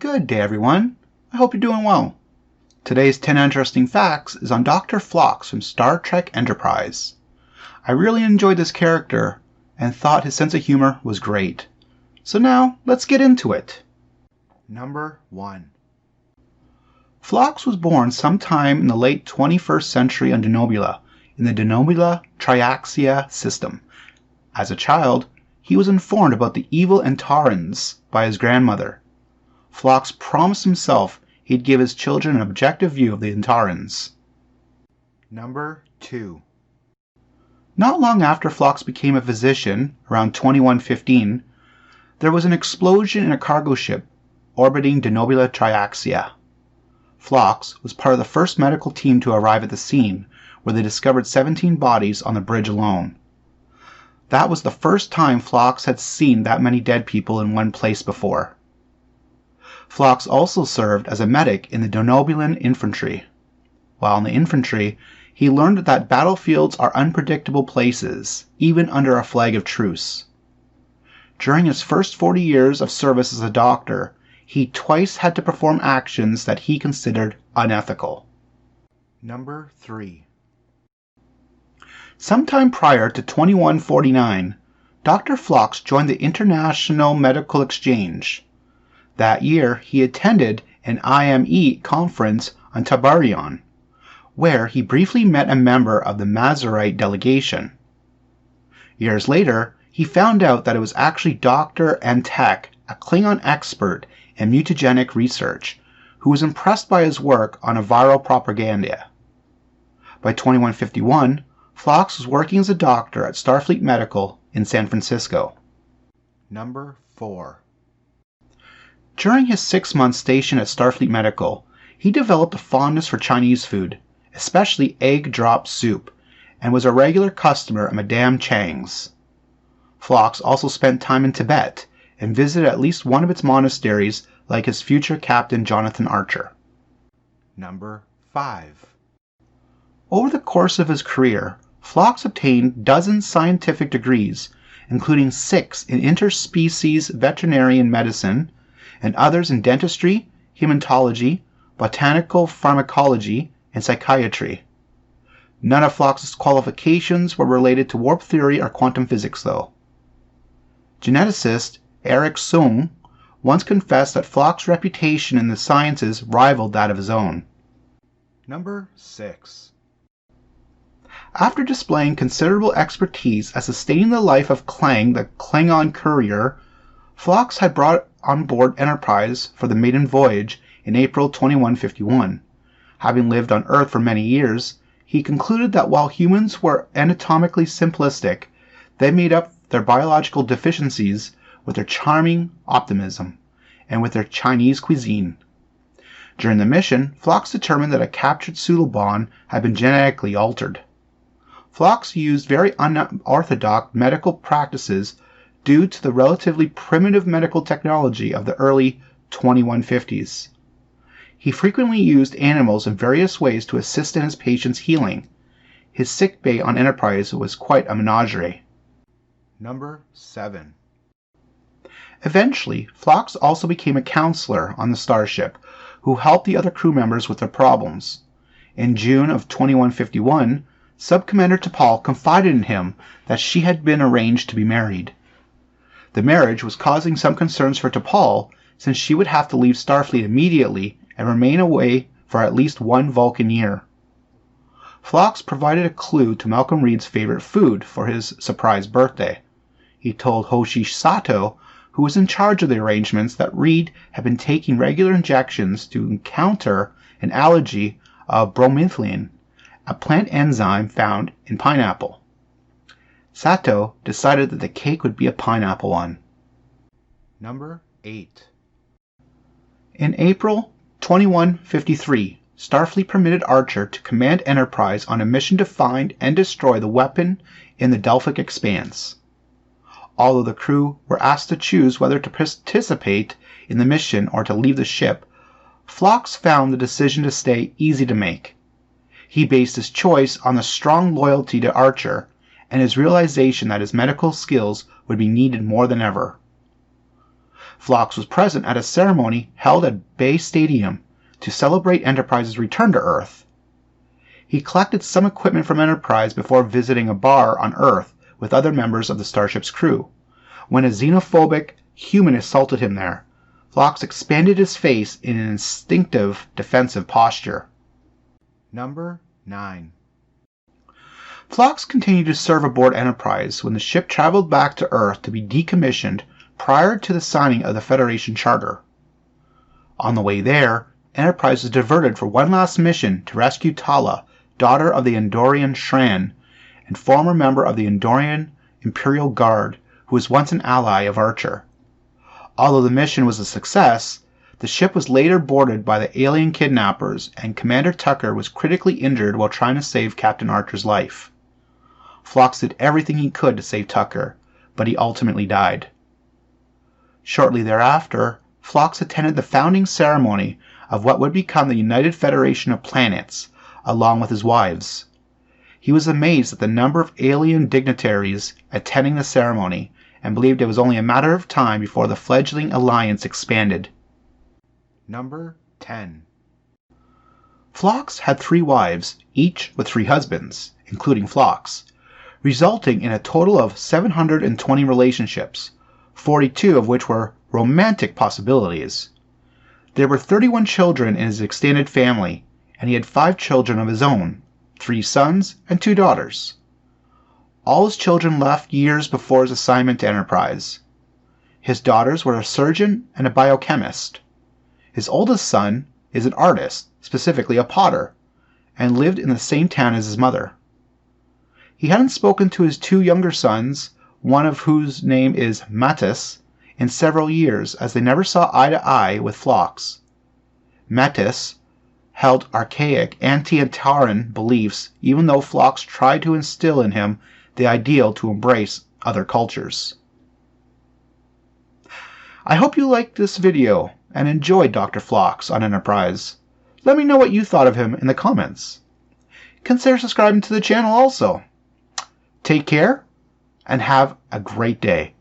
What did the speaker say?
Good day, everyone. I hope you're doing well. Today's 10 Interesting Facts is on Doctor Phlox from Star Trek Enterprise. I really enjoyed this character and thought his sense of humor was great. So now, let's get into it. Number 1. Phlox was born sometime in the late 21st century on Denobula, in the Denobula Triaxia system. As a child, he was informed about the evil Antarans by his grandmother. Phlox promised himself he'd give his children an objective view of the Antarans. Number 2. Not long after Phlox became a physician, around 2115, there was an explosion in a cargo ship orbiting Denobula Triaxia. Phlox was part of the first medical team to arrive at the scene, where they discovered 17 bodies on the bridge alone. That was the first time Phlox had seen that many dead people in one place before. Phlox also served as a medic in the Denobulan infantry. While in the infantry, he learned that battlefields are unpredictable places, even under a flag of truce. During his first 40 years of service as a doctor, he twice had to perform actions that he considered unethical. Number 3. Sometime prior to 2149, Dr. Phlox joined the International Medical Exchange. That year, he attended an IME conference on Tabarion, where he briefly met a member of the Mazarite delegation. Years later, he found out that it was actually Dr. Antek, a Klingon expert in mutagenic research, who was impressed by his work on a viral propaganda. By 2151, Phlox was working as a doctor at Starfleet Medical in San Francisco. Number 4. During his 6-month station at Starfleet Medical, he developed a fondness for Chinese food, especially egg drop soup, and was a regular customer at Madame Chang's. Phlox also spent time in Tibet and visited at least one of its monasteries, like his future captain Jonathan Archer. Number 5. Over the course of his career, Phlox obtained dozens scientific degrees, including 6 in interspecies veterinarian medicine, and others in dentistry, hematology, botanical pharmacology, and psychiatry. None of Phlox's qualifications were related to warp theory or quantum physics, though. Geneticist Eric Soong once confessed that Phlox's reputation in the sciences rivaled that of his own. Number 6. After displaying considerable expertise at sustaining the life of Klang, the Klingon courier, Phlox had brought on board Enterprise for the maiden voyage in April 2151. Having lived on Earth for many years, he concluded that while humans were anatomically simplistic, they made up their biological deficiencies with their charming optimism and with their Chinese cuisine. During the mission, Phlox determined that a captured Suliban had been genetically altered. Phlox used very unorthodox medical practices due to the relatively primitive medical technology of the early 2150s. He frequently used animals in various ways to assist in his patients' healing. His sickbay on Enterprise was quite a menagerie. Number 7. Eventually, Phlox also became a counselor on the starship, who helped the other crew members with their problems. In June of 2151, Subcommander T'Pol confided in him that she had been arranged to be married. The marriage was causing some concerns for T'Pol, since she would have to leave Starfleet immediately and remain away for at least one Vulcan year. Phlox provided a clue to Malcolm Reed's favorite food for his surprise birthday. He told Hoshi Sato, who was in charge of the arrangements, that Reed had been taking regular injections to counter an allergy of bromelain, a plant enzyme found in pineapple. Sato decided that the cake would be a pineapple one. Number 8. In April 2153, Starfleet permitted Archer to command Enterprise on a mission to find and destroy the weapon in the Delphic Expanse. Although the crew were asked to choose whether to participate in the mission or to leave the ship, Phlox found the decision to stay easy to make. He based his choice on the strong loyalty to Archer and his realization that his medical skills would be needed more than ever. Phlox was present at a ceremony held at Bay Stadium to celebrate Enterprise's return to Earth. He collected some equipment from Enterprise before visiting a bar on Earth with other members of the starship's crew. When a xenophobic human assaulted him there, Phlox expanded his face in an instinctive defensive posture. Number 9. Phlox continued to serve aboard Enterprise when the ship traveled back to Earth to be decommissioned prior to the signing of the Federation Charter. On the way there, Enterprise was diverted for one last mission to rescue Tala, daughter of the Andorian Shran, and former member of the Andorian Imperial Guard, who was once an ally of Archer. Although the mission was a success, the ship was later boarded by the alien kidnappers, and Commander Tucker was critically injured while trying to save Captain Archer's life. Phlox did everything he could to save Tucker, but he ultimately died. Shortly thereafter, Phlox attended the founding ceremony of what would become the United Federation of Planets, along with his wives. He was amazed at the number of alien dignitaries attending the ceremony, and believed it was only a matter of time before the fledgling alliance expanded. Number 10. Phlox had 3 wives, each with 3 husbands, including Phlox, resulting in a total of 720 relationships, 42 of which were romantic possibilities. There were 31 children in his extended family, and he had 5 children of his own, 3 sons and 2 daughters. All his children left years before his assignment to Enterprise. His daughters were a surgeon and a biochemist. His oldest son is an artist, specifically a potter, and lived in the same town as his mother. He hadn't spoken to his 2 younger sons, one of whose name is Mattis, in several years, as they never saw eye to eye with Phlox. Mattis held archaic anti-Antaran beliefs, even though Phlox tried to instill in him the ideal to embrace other cultures. I hope you liked this video and enjoyed Dr. Phlox on Enterprise. Let me know what you thought of him in the comments. Consider subscribing to the channel also. Take care and have a great day.